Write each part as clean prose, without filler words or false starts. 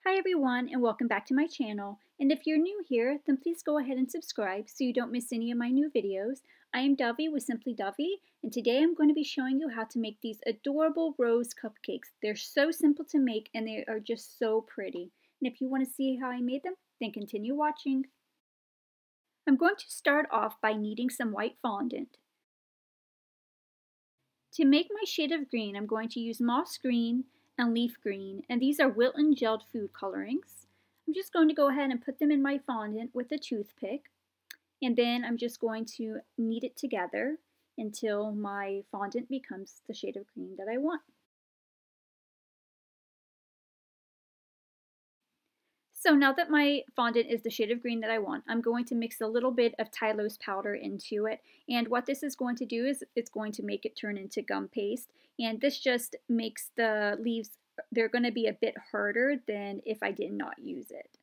Hi everyone and welcome back to my channel, and if you're new here then please go ahead and subscribe so you don't miss any of my new videos. I am Dovie with Simply Dovie, and today I'm going to be showing you how to make these adorable rose cupcakes. They're so simple to make and they are just so pretty. And if you want to see how I made them, then continue watching. I'm going to start off by kneading some white fondant. To make my shade of green, I'm going to use moss green and leaf green, and these are Wilton gelled food colorings. I'm just going to go ahead and put them in my fondant with a toothpick, and then I'm just going to knead it together until my fondant becomes the shade of green that I want. So now that my fondant is the shade of green that I want, I'm going to mix a little bit of Tylose powder into it. And what this is going to do is it's going to make it turn into gum paste. And this just makes the leaves, they're going to be a bit harder than if I did not use it.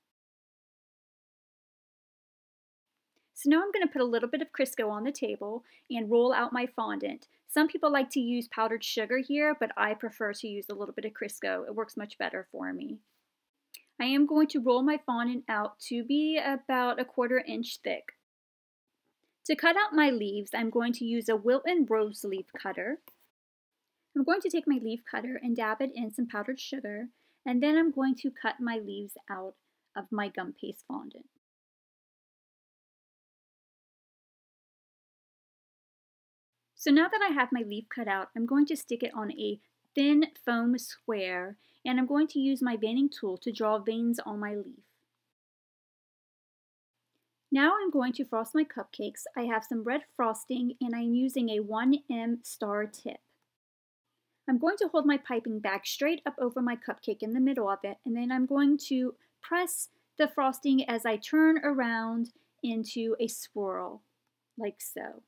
So now I'm going to put a little bit of Crisco on the table and roll out my fondant. Some people like to use powdered sugar here, but I prefer to use a little bit of Crisco. It works much better for me. I am going to roll my fondant out to be about 1/4 inch thick. To cut out my leaves, I'm going to use a Wilton rose leaf cutter. I'm going to take my leaf cutter and dab it in some powdered sugar, and then I'm going to cut my leaves out of my gum paste fondant. So now that I have my leaf cut out, I'm going to stick it on a thin foam square, and I'm going to use my veining tool to draw veins on my leaf. Now I'm going to frost my cupcakes. I have some red frosting and I'm using a 1M star tip. I'm going to hold my piping bag straight up over my cupcake in the middle of it, and then I'm going to press the frosting as I turn around into a swirl, like so.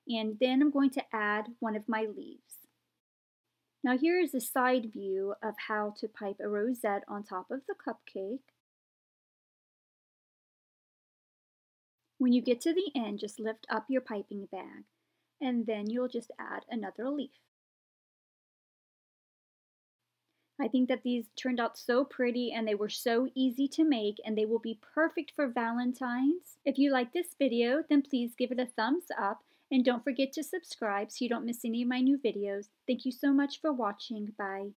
And then I'm going to add one of my leaves. Now here is a side view of how to pipe a rosette on top of the cupcake. When you get to the end, just lift up your piping bag, and then you'll just add another leaf. I think that these turned out so pretty and they were so easy to make, and they will be perfect for Valentine's. If you like this video, then please give it a thumbs up, and don't forget to subscribe so you don't miss any of my new videos. Thank you so much for watching. Bye.